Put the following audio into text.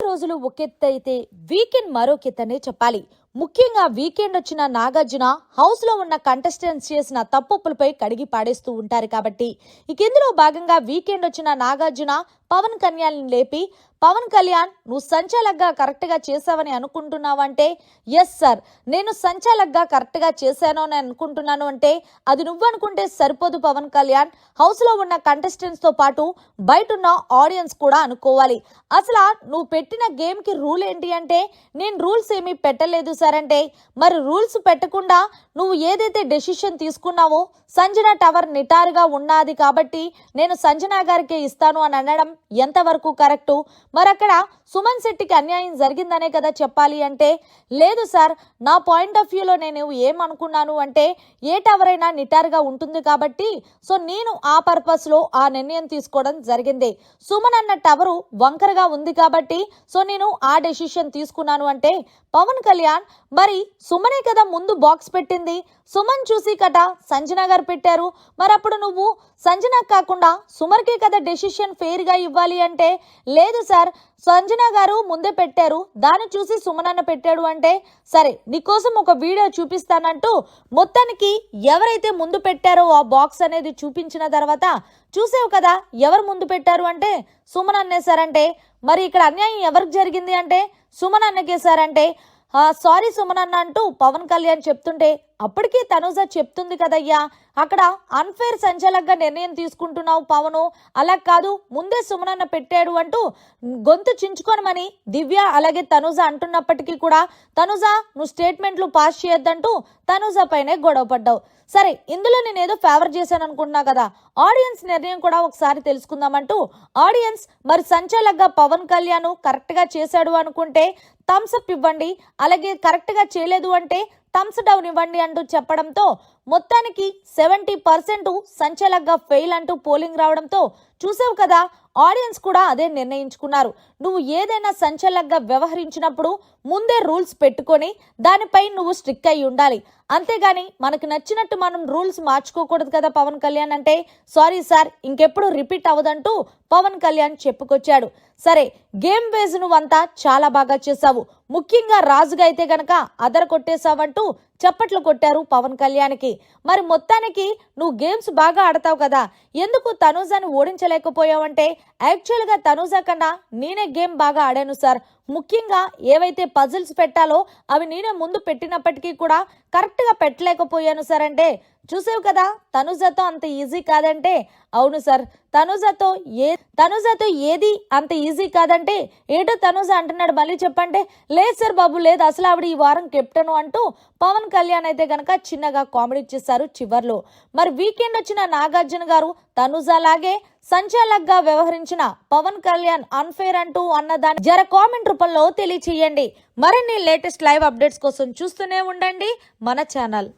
రోజులు ఒక ఎత్తు అయితే వీకెండ్ మరొక ఎత్తనే చెప్పాలి. ముఖ్యంగా వీకెండ్ వచ్చిన నాగార్జున హౌస్ లో ఉన్న కంటెస్టెంట్స్ చేసిన తప్పులపై కడిగి పాడేస్తూ ఉంటారు. కాబట్టి ఇక ఇందులో భాగంగా వీకెండ్ వచ్చిన నాగార్జున పవన్ కళ్యాణ్ లేపి, పవన్ కళ్యాణ్ నువ్వు సంచాలక్గా కరెక్ట్ గా చేసావని అనుకుంటున్నావంటే, ఎస్ సార్ నేను సంచాలక్గా కరెక్ట్ గా చేశాను అని అనుకుంటున్నాను అంటే, అది నువ్వు అనుకుంటే సరిపోదు పవన్ కళ్యాణ్, హౌస్ లో ఉన్న కంటెస్టెంట్స్ తో పాటు బయట ఉన్న ఆడియన్స్ కూడా అనుకోవాలి. అసలు నువ్వు పెట్టిన గేమ్ కి రూల్ ఏంటి అంటే, నేను రూల్స్ ఏమీ పెట్టలేదు సార్ అంటే, మరి రూల్స్ పెట్టకుండా నువ్వు ఏదైతే డెసిషన్ తీసుకున్నావో సంజన టవర్ నిటారుగా ఉన్నది కాబట్టి నేను సంజన గారికి ఇస్తాను అని అనడం ఎంతవరకు కరెక్టు? మరి అక్కడ సుమన్ శెట్టికి అన్యాయం జరిగిందనే కదా చెప్పాలి అంటే, లేదు సార్ నా పాయింట్ ఆఫ్ వ్యూలో నేను ఏమనుకున్నాను అంటే, ఏ టవర్ అయినా నిటారుగా ఉంటుంది కాబట్టి సో నేను ఆ పర్పస్ లో ఆ నిర్ణయం తీసుకోవడం జరిగింది. సుమన్ అన్న టవరు వంకరగా ఉంది కాబట్టి సో నేను ఆ డెసిషన్ తీసుకున్నాను అంటే, పవన్ కళ్యాణ్ మరి సుమనే కదా ముందు బాక్స్ పెట్టింది, సుమన్ చూసి కదా సంజన గారు పెట్టారు, మరి అప్పుడు నువ్వు సంజన కాకుండా సుమర్కే కదా డెసిషన్ ఫెయిర్ గా ఇవ్వాలి అంటే, లేదు సార్ సంజన గారు ముందే పెట్టారు దాన్ని చూసి సుమన్ అన్న పెట్టాడు అంటే, సరే నీకోసం ఒక వీడియో చూపిస్తానంటూ మొత్తానికి ఎవరైతే ముందు పెట్టారో ఆ బాక్స్ అనేది చూపించిన తర్వాత, చూసావు కదా ఎవరు ముందు పెట్టారు అంటే సుమన్ అన్నేసారంటే, మరి ఇక్కడ అన్యాయం ఎవరికి జరిగింది అంటే సుమన్ అన్నకేసారంటే, సారీ సుమన్ అన్న అంటూ పవన్ కళ్యాణ్ చెప్తుంటే అప్పటికీ తనుజ చెప్తుంది కదయ్యా, అక్కడ అన్ఫేర్ సంచాలక్గా నిర్ణయం తీసుకుంటున్నావు పవను, అలా కాదు ముందే సుమన్ అన్న పెట్టాడు అంటూ గొంతు చించుకోనమని దివ్య అలాగే తనుజ అంటున్నప్పటికీ కూడా, తనుజ నువ్వు స్టేట్మెంట్లు పాస్ చేయొద్దంటూ తనుజ పైనే గొడవ పడ్డావు. సరే ఇందులో నేను ఏదో ఫేవర్ చేశాను అనుకుంటున్నా కదా, ఆడియన్స్ నిర్ణయం కూడా ఒకసారి తెలుసుకుందామంటూ ఆడియన్స్ మరి సంచాలక్గా పవన్ కళ్యాణ్ కరెక్ట్ గా చేశాడు అనుకుంటే థమ్స్అప్ ఇవ్వండి, అలాగే కరెక్ట్ గా చేయలేదు అంటే థమ్స్ డౌన్ ఇవ్వండి అంటూ చెప్పడంతో మొత్తానికి 70% సంచాలక్గా ఫెయిల్ అంటూ పోలింగ్ రావడంతో చూసావు కదా ఆడియన్స్ కూడా అదే నిర్ణయించుకున్నారు. నువ్వు ఏదైనా సంచాలక్గా వ్యవహరించినప్పుడు ముందే రూల్స్ పెట్టుకొని దానిపై నువ్వు స్ట్రిక్ట్ అయి ఉండాలి, అంతేగాని మనకు నచ్చినట్టు మనం రూల్స్ మార్చుకోకూడదు కదా పవన్ కళ్యాణ్ అంటే, సారీ సార్ ఇంకెప్పుడు రిపీట్ అవ్వదంటూ పవన్ కళ్యాణ్ చెప్పుకొచ్చాడు. సరే గేమ్ వేజ్ నువ్వంతా చాలా బాగా చేసావు, ముఖ్యంగా రాజుగా అయితే గనక అదర కొట్టేశావంటూ చప్పట్లు కొట్టారు పవన్ కళ్యాణ్కి. మరి మొత్తానికి నువ్వు గేమ్స్ బాగా ఆడతావు కదా, ఎందుకు తనూజాని ఓడించలేకపోయావంటే, యాక్చువల్గా తనూజ కన్నా నేనే గేమ్ బాగా ఆడాను సార్, ముఖ్యంగా ఏవైతే పజిల్స్ పెట్టాలో అవి నేనే ముందు పెట్టినప్పటికీ కూడా కరెక్ట్గా పెట్టలేకపోయాను సార్ అంటే, చూసావు కదా తనుజతో అంత ఈజీ కాదంటే, అవును సార్ తనుజతో ఏది అంత ఈజీ కాదంటే, ఏటో తనుజ అంటున్నాడు మళ్ళీ చెప్పంటే, లేదు సార్ బాబు లేదు అసలు ఆవిడ ఈ వారం కెప్టెన్ అంటూ పవన్ కళ్యాణ్ అయితే గనక చిన్నగా కామెడీ చేశారు చివర్లో. మరి వీకెండ్ వచ్చిన నాగార్జున గారు తనుజ లాగే సంచాలక్గా వ్యవహరించిన పవన్ కళ్యాణ్ అన్ఫేర్ అంటూ అన్నదాన్ని జర కామెంట్ రూపంలో తెలియచేయండి. మరిన్ని లేటెస్ట్ లైవ్ అప్డేట్స్ కోసం చూస్తూనే ఉండండి మన ఛానల్.